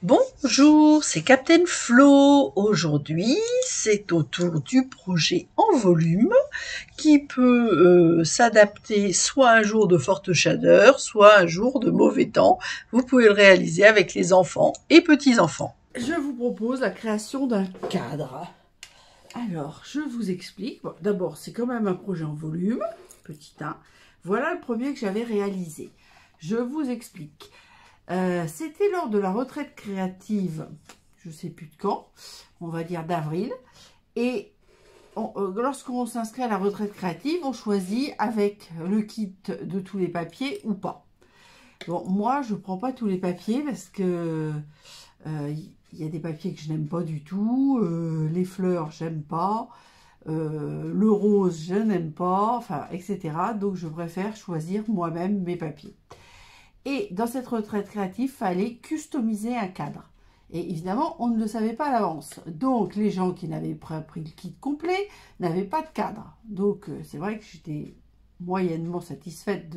Bonjour, c'est Captain Flo. Aujourd'hui, c'est au tour du projet en volume qui peut s'adapter soit un jour de forte chaleur, soit un jour de mauvais temps. Vous pouvez le réaliser avec les enfants et petits-enfants. Je vous propose la création d'un cadre. Alors, je vous explique. Bon, d'abord, c'est quand même un projet en volume, petit 1. Voilà le premier que j'avais réalisé. Je vous explique. C'était lors de la retraite créative, je ne sais plus de quand, on va dire d'avril. Et lorsqu'on s'inscrit à la retraite créative, on choisit avec le kit de tous les papiers ou pas. Bon, moi, je ne prends pas tous les papiers parce que il y a des papiers que je n'aime pas du tout, les fleurs, j'aime pas, le rose, je n'aime pas, enfin, etc. Donc, je préfère choisir moi-même mes papiers. Et dans cette retraite créative, il fallait customiser un cadre. Et évidemment, on ne le savait pas à l'avance. Donc, les gens qui n'avaient pas pris le kit complet n'avaient pas de cadre. Donc, c'est vrai que j'étais moyennement satisfaite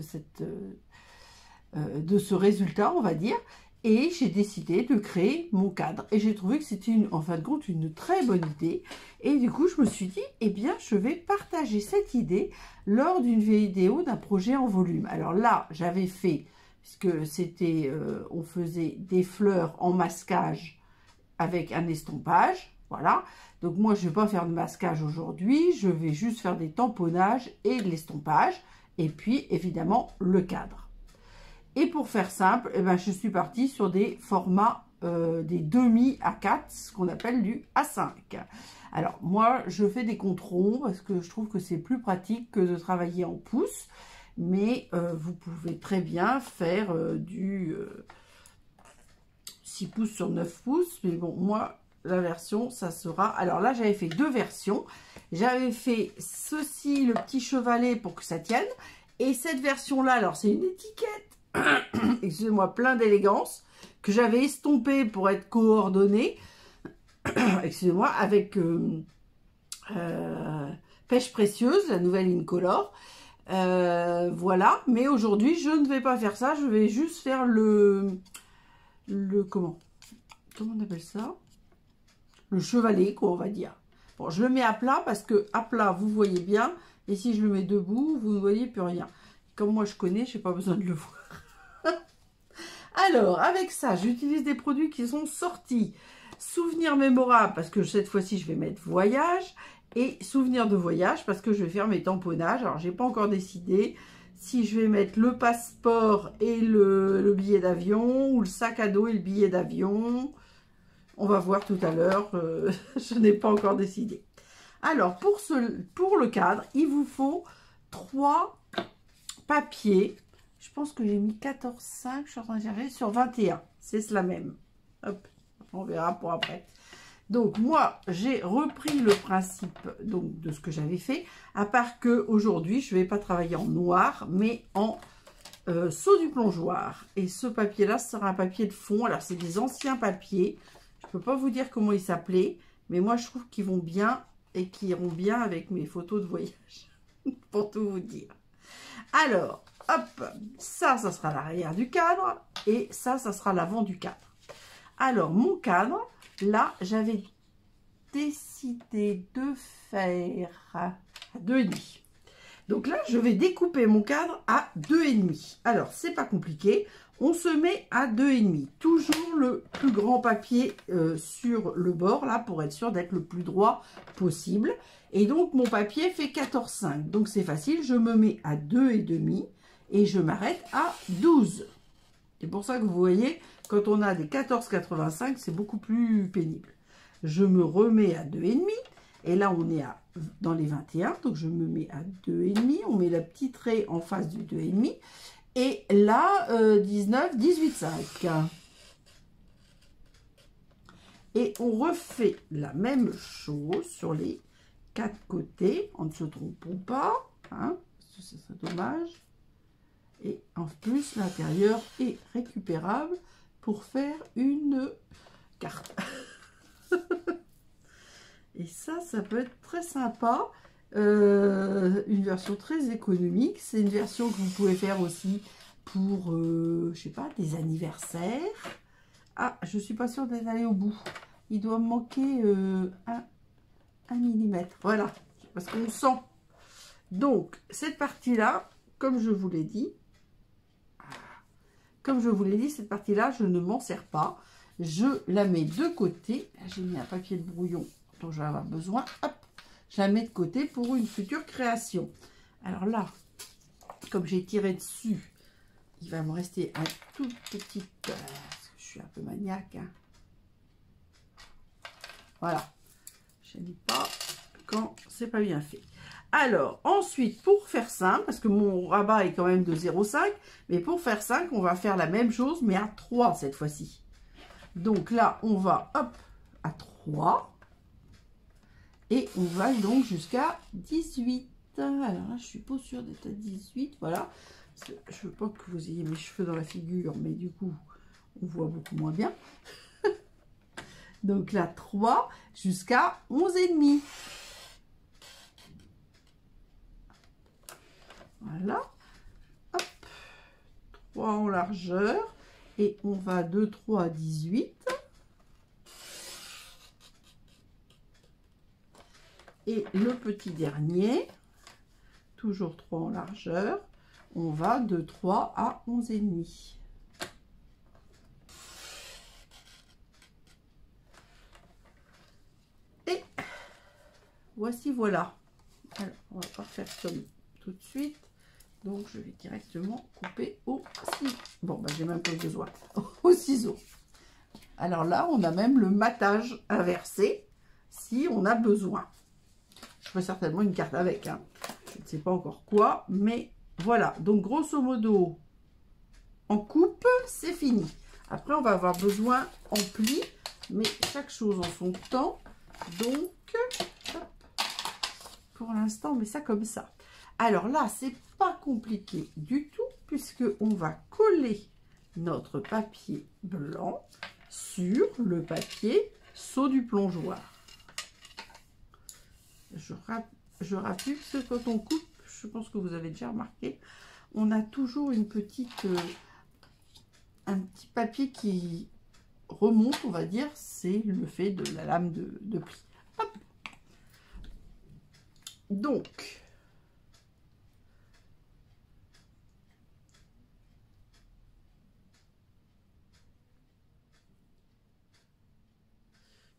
de ce résultat, on va dire. Et j'ai décidé de créer mon cadre. Et j'ai trouvé que c'était en fin de compte une très bonne idée. Et du coup, je me suis dit, eh bien, je vais partager cette idée lors d'une vidéo d'un projet en volume. Alors là, j'avais fait, puisque c'était, on faisait des fleurs en masquage avec un estampage. Voilà. Donc moi, je ne vais pas faire de masquage aujourd'hui. Je vais juste faire des tamponnages et de l'estampage. Et puis, évidemment, le cadre. Et pour faire simple, eh ben, je suis partie sur des formats des demi A4, ce qu'on appelle du A5. Alors moi, je fais des comptes ronds parce que je trouve que c'est plus pratique que de travailler en pouces. Mais vous pouvez très bien faire du 6 pouces sur 9 pouces. Mais bon, moi, la version, ça sera... Alors là, j'avais fait deux versions. J'avais fait ceci, le petit chevalet, pour que ça tienne. Et cette version-là, alors c'est une étiquette, excusez-moi, plein d'élégance, que j'avais estompé pour être coordonnée, excusez-moi, avec Pêche Précieuse, la nouvelle Incolore. Voilà, mais aujourd'hui, je ne vais pas faire ça, je vais juste faire comment on appelle ça? Le chevalet, quoi, on va dire. Bon, je le mets à plat parce que à plat, vous voyez bien, et si je le mets debout, vous ne voyez plus rien. Comme moi, je connais, je n'ai pas besoin de le voir. Alors, avec ça, j'utilise des produits qui sont sortis. Souvenir mémorable, parce que cette fois-ci, je vais mettre voyage. Et souvenir de voyage, parce que je vais faire mes tamponnages. Alors, j'ai pas encore décidé si je vais mettre le passeport et le billet d'avion, ou le sac à dos et le billet d'avion. On va voir tout à l'heure. Je n'ai pas encore décidé. Alors, pour le cadre, il vous faut 3 papiers. Je pense que j'ai mis 14,5, je suis en train de chercher, sur 21. C'est cela même. Hop, on verra pour après. Donc, moi, j'ai repris le principe donc, de ce que j'avais fait, à part qu'aujourd'hui, je ne vais pas travailler en noir, mais en saut du plongeoir. Et ce papier-là, ce sera un papier de fond. Alors, c'est des anciens papiers. Je ne peux pas vous dire comment ils s'appelaient, mais moi, je trouve qu'ils vont bien et qu'ils iront bien avec mes photos de voyage, pour tout vous dire. Alors, hop, ça sera l'arrière du cadre et ça sera l'avant du cadre. Alors, mon cadre, là, j'avais décidé de faire à 2,5. Donc là, je vais découper mon cadre à 2,5. Alors, c'est pas compliqué. On se met à 2,5. Toujours le plus grand papier sur le bord, là, pour être sûr d'être le plus droit possible. Et donc, mon papier fait 14,5. Donc, c'est facile. Je me mets à 2,5 et je m'arrête à 12. C'est pour ça que vous voyez, quand on a des 14,85, c'est beaucoup plus pénible. Je me remets à 2,5. Et là, on est dans les 21. Donc, je me mets à 2,5. On met la petite raie en face du 2,5. Et là, 19, 18,5. Et on refait la même chose sur les 4 côtés. En ne se trompons pas. Hein, ce serait dommage. Et en plus, l'intérieur est récupérable pour faire une carte. Et ça peut être très sympa. Une version très économique. C'est une version que vous pouvez faire aussi pour, je sais pas, des anniversaires. Ah, je suis pas sûre d'être allée au bout. Il doit me manquer 1 millimètre. Voilà, parce qu'on sent. Donc, cette partie-là, comme je vous l'ai dit, cette partie-là, je ne m'en sers pas. Je la mets de côté. J'ai mis un papier de brouillon dont je vais avoir besoin. Hop, je la mets de côté pour une future création. Alors là, comme j'ai tiré dessus, il va me rester un tout petit... je suis un peu maniaque. Hein. Voilà. Je n'aime pas quand c'est pas bien fait. Alors, ensuite, pour faire simple, parce que mon rabat est quand même de 0,5, mais pour faire 5, on va faire la même chose, mais à 3 cette fois-ci. Donc là, on va, hop, à 3. Et on va donc jusqu'à 18. Alors là, je suis pas sûre d'être à 18, voilà. Je veux pas que vous ayez mes cheveux dans la figure, mais du coup, on voit beaucoup moins bien. Donc là, 3 jusqu'à 11,5. Voilà. Hop. 3 en largeur. Et on va de 3 à 18. Et le petit dernier, toujours 3 en largeur, on va de 3 à 11,5. Et voici, voilà. Alors, on va pas faire comme tout de suite. Donc, je vais directement couper au ciseau. Bon, bah, j'ai même pas besoin. Au ciseau. Alors là, on a même le matage inversé, si on a besoin. Je ferai certainement une carte avec. Hein. Je ne sais pas encore quoi, mais voilà. Donc, grosso modo, en coupe, c'est fini. Après, on va avoir besoin en pli, mais chaque chose en son temps. Donc, hop, pour l'instant, on met ça comme ça. Alors là, c'est pas compliqué du tout, puisque on va coller notre papier blanc sur le papier seau du plongeoir. Je rappuie, parce que quand on coupe, je pense que vous avez déjà remarqué, on a toujours une petite, un petit papier qui remonte, on va dire, c'est le fait de la lame de pli. Hop. Donc,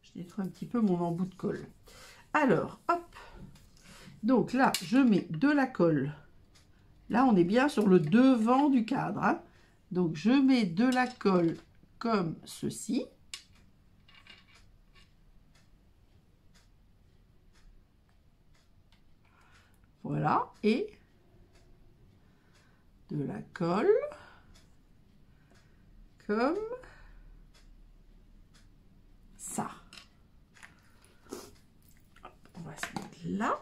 je nettoie un petit peu mon embout de colle. Alors, hop. Donc là, je mets de la colle. Là, on est bien sur le devant du cadre. Hein. Donc, je mets de la colle comme ceci. Voilà. Et de la colle comme ça. On va se mettre là.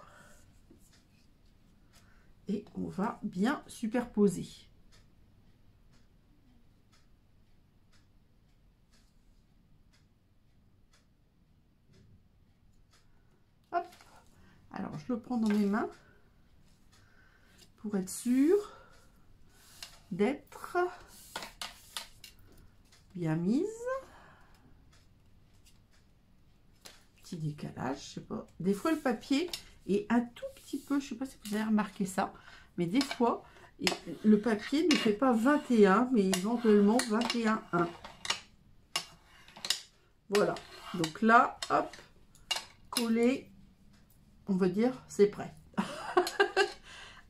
Et on va bien superposer. Hop. Alors, je le prends dans mes mains pour être sûr d'être bien mise. Petit décalage, je sais pas. Des fois, le papier est un tout petit peu, je sais pas si vous avez remarqué ça, mais des fois, le papier ne fait pas 21, mais éventuellement 21,1. Voilà. Donc là, hop, collé, on va dire, c'est prêt.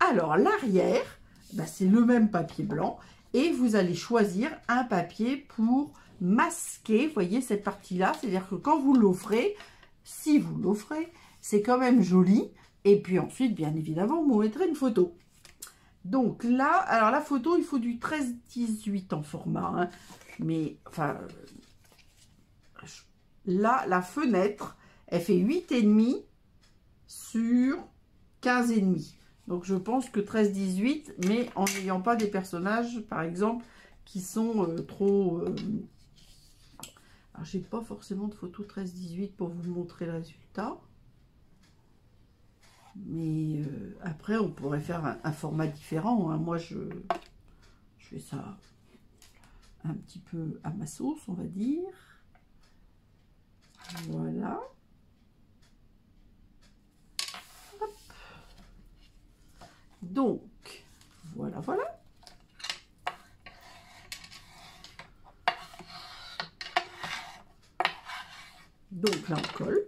Alors, l'arrière, bah, c'est le même papier blanc. Et vous allez choisir un papier pour masquer, vous voyez, cette partie-là. C'est-à-dire que quand vous l'offrez, si vous l'offrez, c'est quand même joli. Et puis ensuite, bien évidemment, vous mettrez une photo. Donc là, alors la photo, il faut du 13-18 en format. Hein. Mais, enfin, là, la fenêtre, elle fait 8,5 sur 15,5. Donc, je pense que 13-18, mais en n'ayant pas des personnages, par exemple, qui sont trop... Alors, j'ai pas forcément de photo 13-18 pour vous montrer le résultat. Mais après, on pourrait faire un format différent. Hein. Moi, je fais ça un petit peu à ma sauce, on va dire. Voilà. Hop. Donc, voilà, voilà. Donc là, on colle.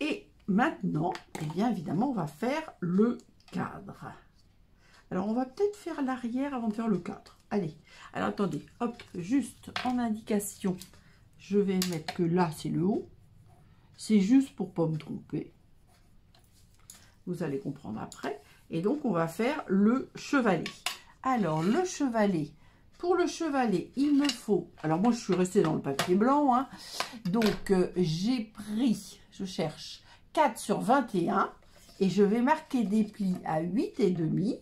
Et maintenant, eh bien évidemment, on va faire le cadre. Alors, on va peut-être faire l'arrière avant de faire le cadre. Allez, alors attendez, hop, juste en indication, je vais mettre que là, c'est le haut. C'est juste pour ne pas me tromper. Vous allez comprendre après. Et donc, on va faire le chevalet. Alors, le chevalet. Pour le chevalet, il me faut... Alors, moi, je suis restée dans le papier blanc. Hein, donc, j'ai pris, je cherche, 4 sur 21. Et je vais marquer des plis à 8,5.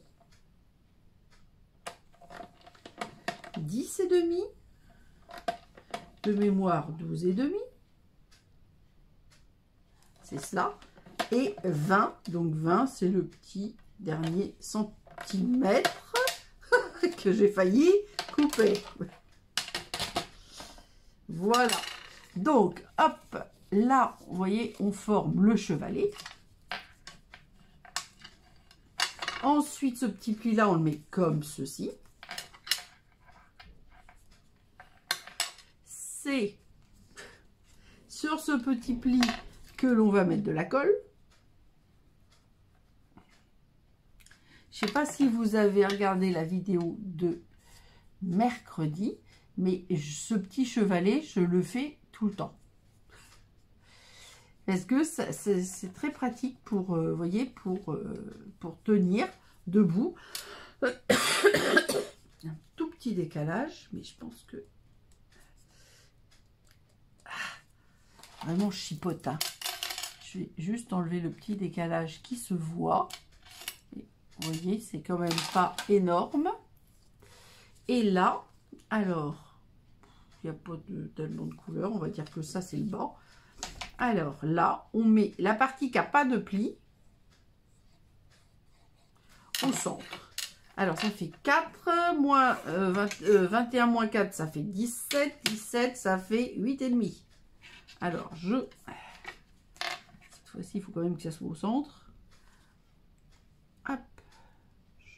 10,5. De mémoire, 12,5. C'est cela. Et 20. Donc, 20, c'est le petit dernier centimètre que j'ai failli couper. Voilà. Donc, hop, là, vous voyez, on forme le chevalet. Ensuite, ce petit pli-là, on le met comme ceci. C'est sur ce petit pli que l'on va mettre de la colle. Je ne sais pas si vous avez regardé la vidéo de mercredi, mais ce petit chevalet, je le fais tout le temps. Parce que c'est très pratique pour, voyez, pour tenir debout. Un tout petit décalage, mais je pense que... Vraiment chipote. Hein. Je vais juste enlever le petit décalage qui se voit. Et vous voyez, c'est quand même pas énorme. Et là, alors, il n'y a pas tellement de couleur. On va dire que ça, c'est le bas. Alors là, on met la partie qui n'a pas de pli au centre. Alors, ça fait 4 moins 21 moins 4, ça fait 17. 17, ça fait 8,5. Alors, cette fois-ci, il faut quand même que ça soit au centre. Hop,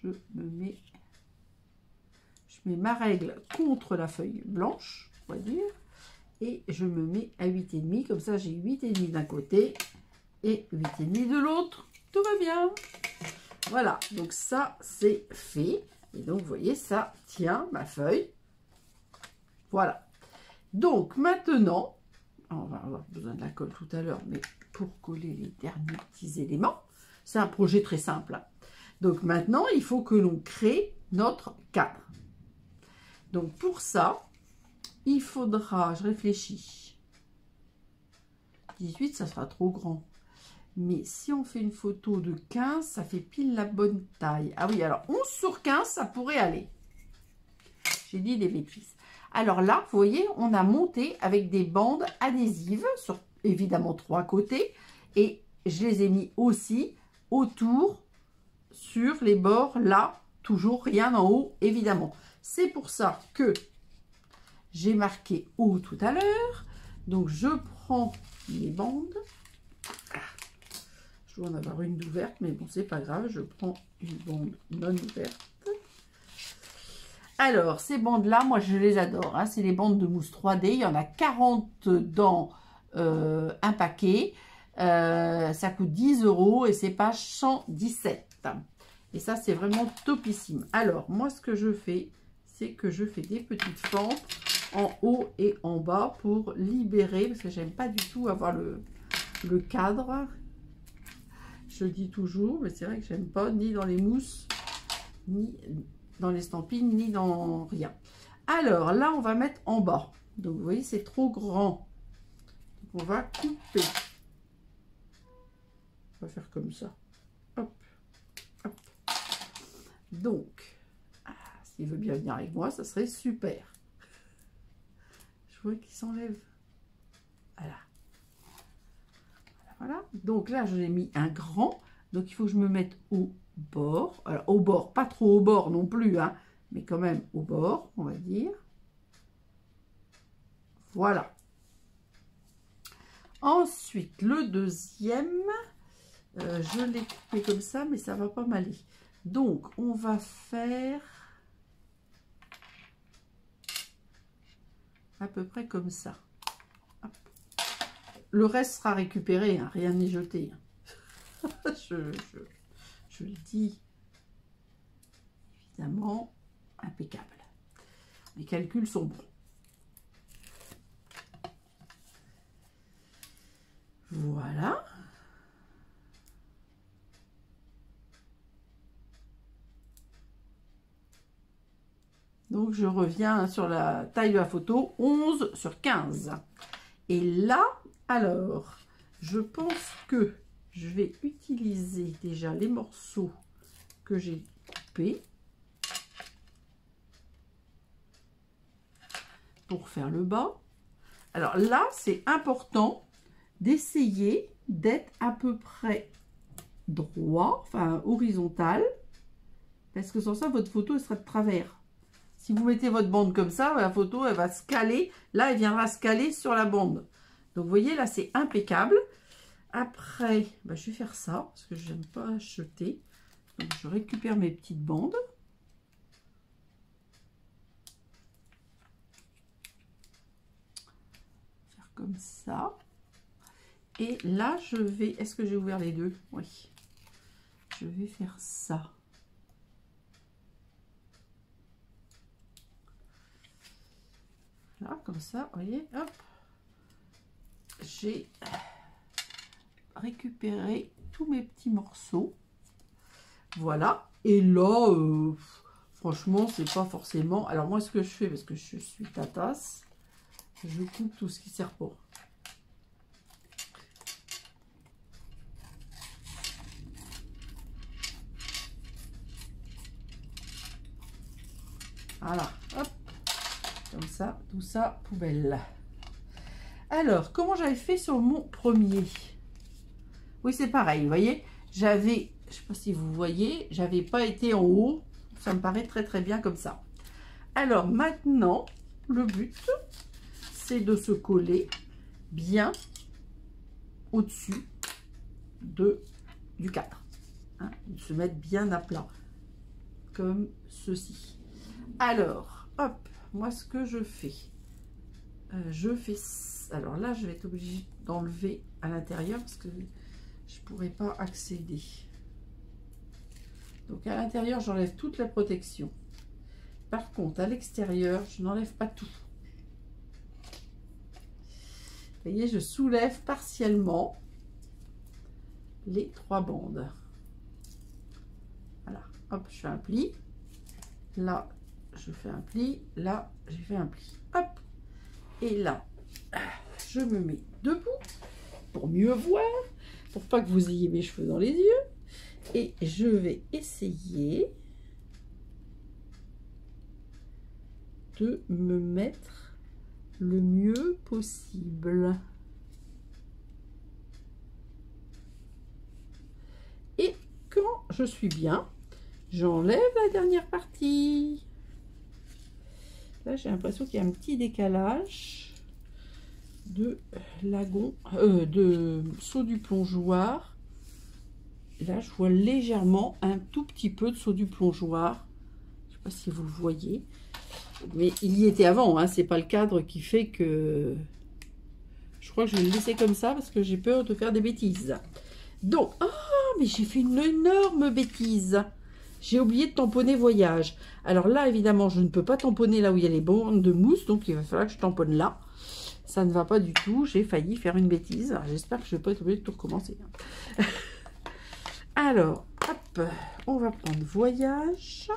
je mets ma règle contre la feuille blanche, on va dire. Et je me mets à 8,5. Comme ça, j'ai 8,5 d'un côté et 8,5 de l'autre. Tout va bien. Voilà, donc ça, c'est fait. Et donc, vous voyez, ça tient ma feuille. Voilà. Donc, maintenant... On va avoir besoin de la colle tout à l'heure, mais pour coller les derniers petits éléments, c'est un projet très simple. Hein. Donc maintenant, il faut que l'on crée notre cadre. Donc pour ça, il faudra, je réfléchis, 18, ça sera trop grand. Mais si on fait une photo de 15, ça fait pile la bonne taille. Ah oui, alors 11 sur 15, ça pourrait aller. J'ai dit des bêtises. Alors là, vous voyez, on a monté avec des bandes adhésives sur évidemment 3 côtés. Et je les ai mis aussi autour sur les bords là. Toujours rien en haut, évidemment. C'est pour ça que j'ai marqué haut tout à l'heure. Donc, je prends les bandes. Je dois en avoir une d'ouverte, mais bon, c'est pas grave. Je prends une bande non ouverte. Alors, ces bandes-là, moi, je les adore. Hein. C'est les bandes de mousse 3D. Il y en a 40 dans un paquet. Ça coûte 10 € et c'est page 117. Et ça, c'est vraiment topissime. Alors, moi, ce que je fais, c'est que je fais des petites fentes en haut et en bas pour libérer, parce que j'aime pas du tout avoir le cadre. Je le dis toujours, mais c'est vrai que j'aime pas, ni dans les mousses, ni... dans les stampines, ni dans rien. Alors, là, on va mettre en bas. Donc, vous voyez, c'est trop grand. Donc, on va couper. On va faire comme ça. Hop, hop. Donc, s'il veut bien venir avec moi, ça serait super. Je vois qu'il s'enlève. Voilà. Voilà. Donc, là, je l'ai mis un grand. Donc, il faut que je me mette au bord. Alors, au bord, pas trop au bord non plus, hein, mais quand même au bord, on va dire. Voilà. Ensuite, le deuxième, je l'ai coupé comme ça, mais ça va pas m'aller. Donc, on va faire à peu près comme ça. Hop. Le reste sera récupéré, hein, rien n'est jeté. je le dis évidemment, impeccable. Les calculs sont bons. Voilà. Donc, je reviens sur la taille de la photo, 11 sur 15. Et là, alors, je pense que je vais utiliser déjà les morceaux que j'ai coupés pour faire le bas. Alors là, c'est important d'essayer d'être à peu près droit, enfin horizontal, parce que sans ça, votre photo elle sera de travers. Si vous mettez votre bande comme ça, la photo, elle va se caler. Là, elle viendra se caler sur la bande. Donc, vous voyez, là, c'est impeccable. Après, bah, je vais faire ça, parce que je n'aime pas acheter. Donc, je récupère mes petites bandes. Faire comme ça. Et là, je vais... Est-ce que j'ai ouvert les deux? Oui. Je vais faire ça. Là, comme ça, vous voyez, hop. J'ai récupéré tous mes petits morceaux. Voilà. Et là, franchement, c'est pas forcément... Alors, moi, ce que je fais, parce que je suis tatasse, je coupe tout ce qui sert pas. Voilà, hop. Comme ça, tout ça, poubelle. Alors, comment j'avais fait sur mon premier? Oui, c'est pareil, vous voyez, j'avais, je ne sais pas si vous voyez, j'avais pas été en haut. Ça me paraît très très bien comme ça. Alors, maintenant, le but, c'est de se coller bien au-dessus du 4. Hein, de se mettre bien à plat, comme ceci. Alors, hop, moi, ce que je fais, alors là, je vais être obligée d'enlever à l'intérieur parce que je ne pourrais pas accéder. Donc, à l'intérieur, j'enlève toute la protection. Par contre, à l'extérieur, je n'enlève pas tout. Vous voyez, je soulève partiellement les 3 bandes. Voilà, hop, je fais un pli. Là, je fais un pli. Là, j'ai fait un pli. Hop. Et là, je me mets debout pour mieux voir, pour pas que vous ayez mes cheveux dans les yeux. Et je vais essayer de me mettre le mieux possible. Et quand je suis bien, j'enlève la dernière partie. Là, j'ai l'impression qu'il y a un petit décalage de lagon, de saut du plongeoir. Là, je vois légèrement un tout petit peu de saut du plongeoir. Je ne sais pas si vous le voyez. Mais il y était avant, hein. C'est pas le cadre qui fait que... Je crois que je vais le laisser comme ça parce que j'ai peur de faire des bêtises. Donc, oh, mais j'ai fait une énorme bêtise. J'ai oublié de tamponner voyage. Alors là, évidemment, je ne peux pas tamponner là où il y a les bandes de mousse. Donc, il va falloir que je tamponne là. Ça ne va pas du tout. J'ai failli faire une bêtise. J'espère que je ne vais pas être obligée de tout recommencer. Alors, hop, on va prendre voyage.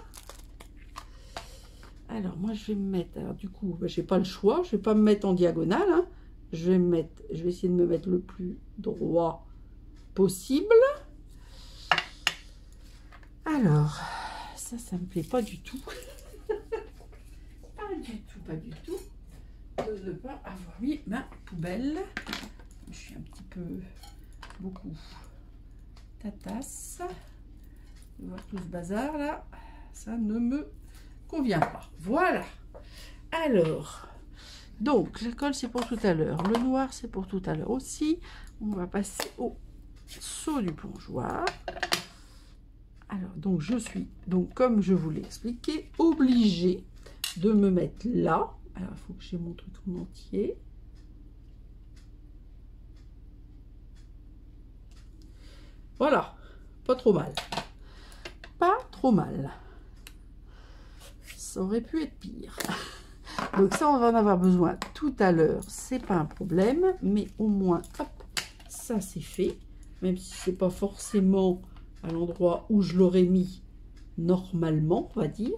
Alors, moi, je vais me mettre... Alors, du coup, je n'ai pas le choix. Je ne vais pas me mettre en diagonale. Hein. Je vais essayer de me mettre le plus droit possible. Alors, ça me plaît pas du tout. Pas du tout, pas du tout. De ne pas avoir mis ma poubelle. Je suis un petit peu, beaucoup tatasse. De voir tout ce bazar là, ça ne me convient pas. Voilà. Alors, Donc, la colle, c'est pour tout à l'heure. Le noir, c'est pour tout à l'heure aussi. On va passer au seau du plongeoir. Alors, donc, je suis, donc comme je vous l'ai expliqué, obligée de me mettre là. Alors, il faut que j'ai mon truc en entier. Voilà, pas trop mal. Pas trop mal. Ça aurait pu être pire. Donc ça, on va en avoir besoin tout à l'heure. C'est pas un problème, mais au moins, hop, ça c'est fait. Même si c'est pas forcément à l'endroit où je l'aurais mis normalement, on va dire.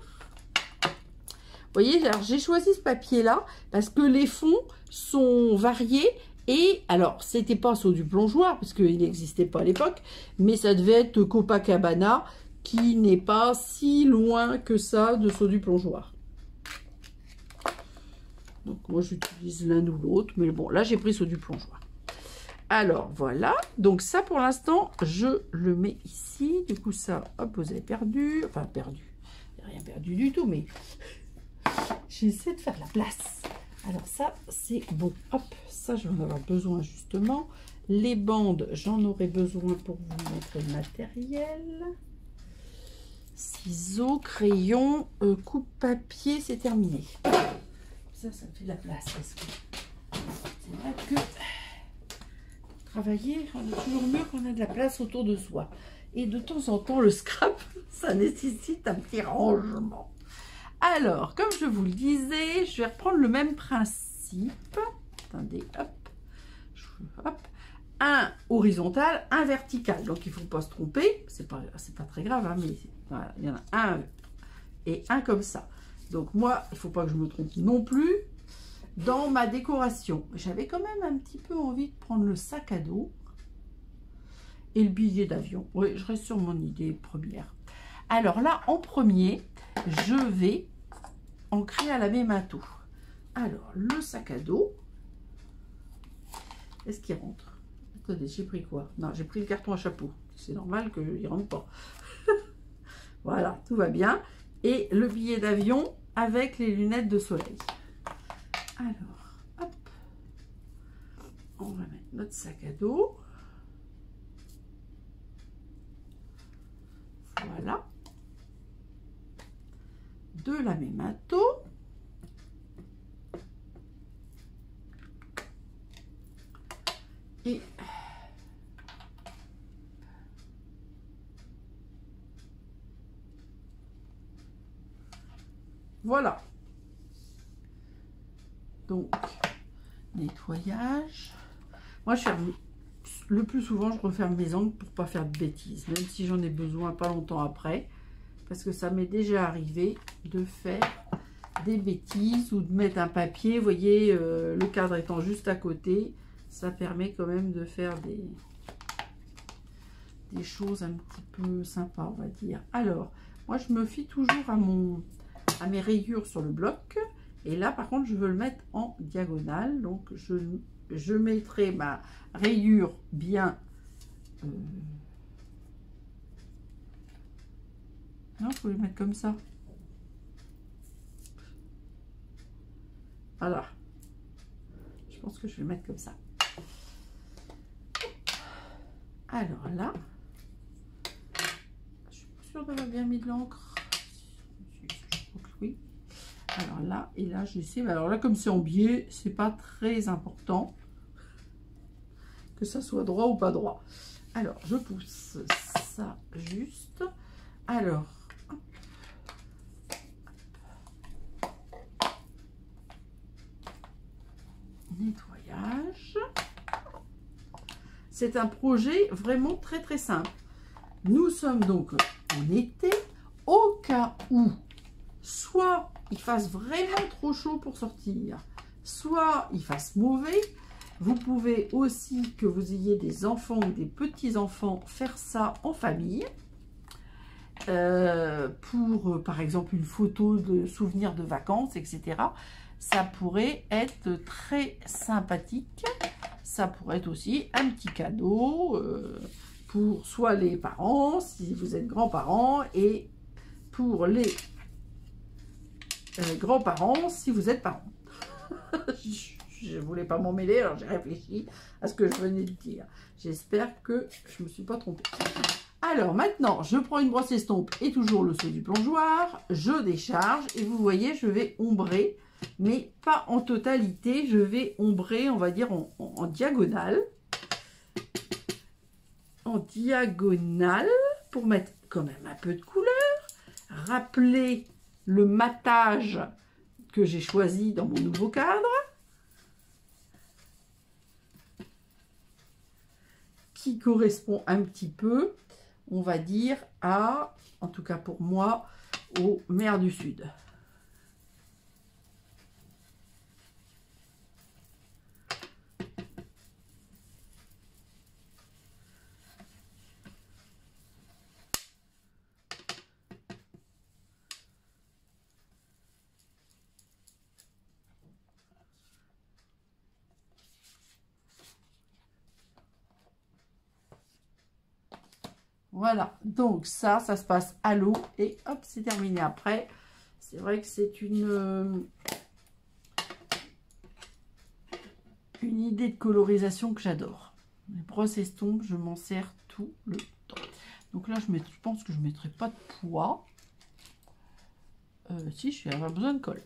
Vous voyez, alors j'ai choisi ce papier-là parce que les fonds sont variés. Et alors, c'était pas seau du plongeoir, parce qu'il n'existait pas à l'époque, mais ça devait être Copacabana, qui n'est pas si loin que ça de seau du plongeoir. Donc moi j'utilise l'un ou l'autre, mais bon, là j'ai pris seau du plongeoir. Alors voilà, donc ça pour l'instant, je le mets ici. Du coup ça, hop, vous avez perdu, enfin perdu, rien perdu du tout, mais j'essaie de faire la place. Alors ça, c'est bon. Hop, ça, je vais en avoir besoin justement. Les bandes, j'en aurai besoin pour vous montrer le matériel. Ciseaux, crayons, coupe-papier, c'est terminé. Ça me fait de la place. Parce que c'est vrai que travailler, on est toujours mieux qu'on a de la place autour de soi. Et de temps en temps, le scrap, ça nécessite un petit rangement. Alors, comme je vous le disais, je vais reprendre le même principe. Attendez, hop. Un horizontal, un vertical. Donc, il ne faut pas se tromper. C'est pas très grave, hein, mais voilà, il y en a un et un comme ça. Donc, moi, il ne faut pas que je me trompe non plus dans ma décoration. J'avais quand même un petit peu envie de prendre le sac à dos et le billet d'avion. Oui, je reste sur mon idée première. Alors là, en premier, je vais ancrer à la Memento. Alors, le sac à dos, est-ce qu'il rentre? Attendez, j'ai pris quoi? Non, j'ai pris le carton à chapeau. C'est normal qu'il ne rentre pas. Voilà, tout va bien. Et le billet d'avion avec les lunettes de soleil. Alors, hop. On va mettre notre sac à dos. Voilà. De la Memento. Et voilà. Donc, nettoyage. Moi, je ferme le plus souvent, je referme mes ongles pour pas faire de bêtises, même si j'en ai besoin pas longtemps après. Parce que ça m'est déjà arrivé de faire des bêtises ou de mettre un papier. Vous voyez, le cadre étant juste à côté, ça permet quand même de faire des choses un petit peu sympas, on va dire. Alors, moi, je me fie toujours à mes rayures sur le bloc. Et là, par contre, je veux le mettre en diagonale. Donc, je mettrai ma rayure bien... Non, il faut les mettre comme ça. Voilà. Je pense que je vais le mettre comme ça. Alors là, je suis pas sûre d'avoir bien mis de l'encre. Je crois que oui. Alors là, et là, je sais. Alors là, comme c'est en biais, c'est pas très important que ça soit droit ou pas droit. Alors, je pousse ça juste. Alors, nettoyage. C'est un projet vraiment très très simple. Nous sommes donc en été, au cas où soit il fasse vraiment trop chaud pour sortir, soit il fasse mauvais. Vous pouvez aussi, que vous ayez des enfants ou des petits-enfants, faire ça en famille. Pour par exemple une photo de souvenir de vacances, etc. Ça pourrait être très sympathique. Ça pourrait être aussi un petit cadeau pour soit les parents, si vous êtes grands-parents, et pour les grands-parents, si vous êtes parents. Je voulais pas m'en mêler, alors j'ai réfléchi à ce que je venais de dire. J'espère que je me suis pas trompée. Alors maintenant, je prends une brosse estompe et toujours le seau du plongeoir. Je décharge et vous voyez, je vais ombrer, mais pas en totalité. Je vais ombrer, on va dire, en diagonale. En diagonale, pour mettre quand même un peu de couleur. Rappeler le matage que j'ai choisi dans mon nouveau cadre. Qui correspond un petit peu, on va dire, à, en tout cas pour moi, aux mers du Sud. Voilà, donc ça se passe à l'eau et hop, c'est terminé. Après, c'est vrai que c'est une idée de colorisation que j'adore. Les brosses estompes, je m'en sers tout le temps. Donc là, je pense que je ne mettrai pas de poids. Si, je vais avoir besoin de colle.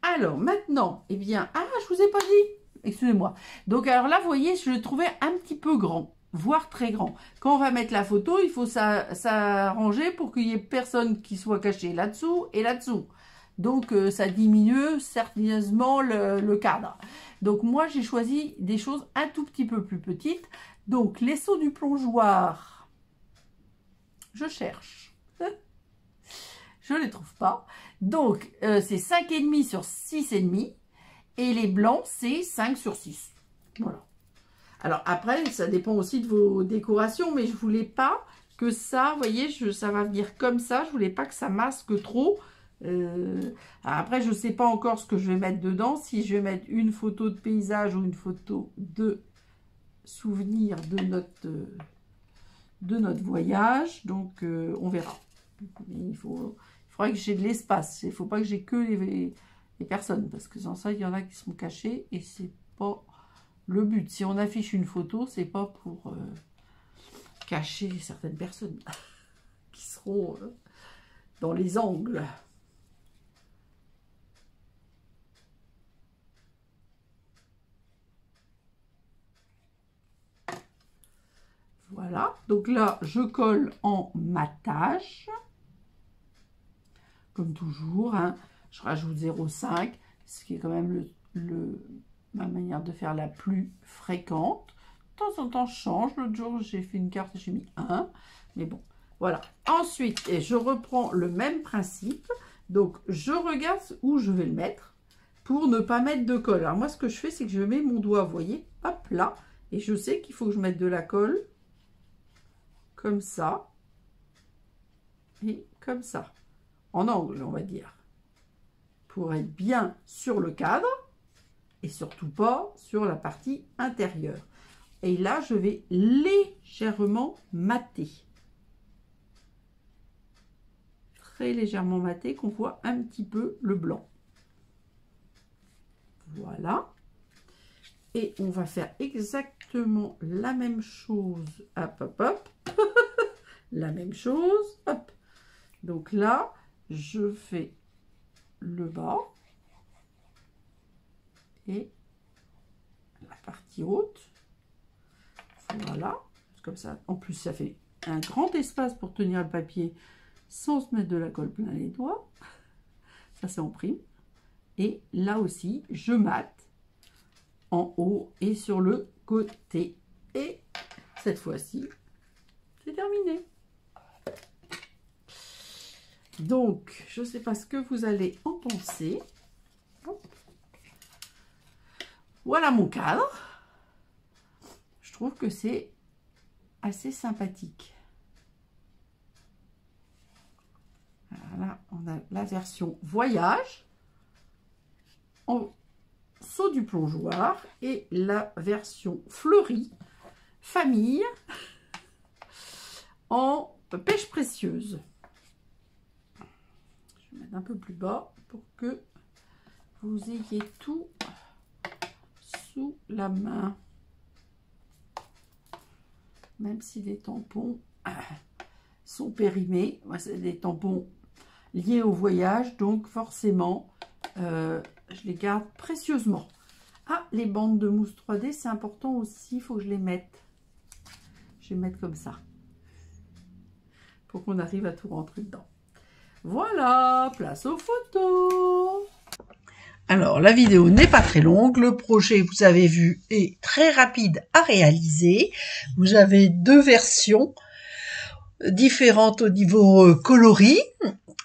Alors, maintenant, eh bien... Ah, je vous ai pas dit. Excusez-moi. Donc, alors là, vous voyez, je le trouvais un petit peu grand, voire très grand. Quand on va mettre la photo, il faut s'arranger pour qu'il n'y ait personne qui soit caché là-dessous et là-dessous. Donc, ça diminue sérieusement le cadre. Donc, moi, j'ai choisi des choses un tout petit peu plus petites. Donc, les seaux du plongeoir, je cherche. Je ne les trouve pas. Donc, c'est 5,5 sur 6,5. Et les blancs, c'est 5 sur 6. Voilà. Alors, après, ça dépend aussi de vos décorations. Mais je ne voulais pas que ça, vous voyez, ça va venir comme ça. Je ne voulais pas que ça masque trop. Après, je ne sais pas encore ce que je vais mettre dedans. Si je vais mettre une photo de paysage ou une photo de souvenir de notre voyage. Donc, on verra. Il faudrait que j'ai de l'espace. Il ne faut pas que j'ai que les personnes. Parce que sans ça, il y en a qui sont cachés. Et c'est pas le but. Si on affiche une photo, c'est pas pour cacher certaines personnes qui seront dans les angles. Voilà, donc là, je colle en matage. Comme toujours, hein. Je rajoute 0,5, ce qui est quand même ma manière de faire la plus fréquente. De temps en temps, je change. L'autre jour, j'ai fait une carte et j'ai mis 1. Mais bon, voilà. Ensuite, je reprends le même principe. Donc, je regarde où je vais le mettre pour ne pas mettre de colle. Alors, moi, ce que je fais, c'est que je mets mon doigt, vous voyez, hop là. Et je sais qu'il faut que je mette de la colle comme ça et comme ça, en angle, on va dire, pour être bien sur le cadre et surtout pas sur la partie intérieure. Et là, je vais légèrement mater, très légèrement mater, qu'on voit un petit peu le blanc. Voilà. Et on va faire exactement la même chose. Hop, hop, hop. La même chose. Hop. Donc là, je fais le bas. Et la partie haute. Voilà. Comme ça. En plus, ça fait un grand espace pour tenir le papier sans se mettre de la colle plein les doigts. Ça, c'est en prime. Et là aussi, je mate en haut et sur le côté. Et cette fois-ci, c'est terminé. Donc, je ne sais pas ce que vous allez en penser. Voilà mon cadre. Je trouve que c'est assez sympathique. Voilà, on a la version voyage en saut du plongeoir et la version fleurie famille en pêche précieuse. Je vais mettre un peu plus bas pour que vous ayez tout sous la main. Même si les tampons sont périmés. Moi, c'est des tampons liés au voyage, donc forcément, je les garde précieusement. Ah, les bandes de mousse 3D, c'est important aussi, il faut que je les mette. Je vais mettre comme ça, pour qu'on arrive à tout rentrer dedans. Voilà, place aux photos. Alors, la vidéo n'est pas très longue. Le projet, vous avez vu, est très rapide à réaliser. Vous avez deux versions différentes au niveau coloris.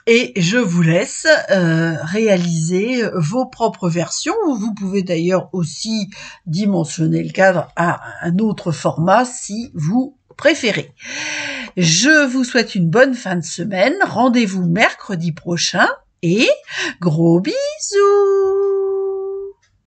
Et je vous laisse réaliser vos propres versions. Vous pouvez d'ailleurs aussi dimensionner le cadre à un autre format si vous préférez. Je vous souhaite une bonne fin de semaine. Rendez-vous mercredi prochain et gros bisous!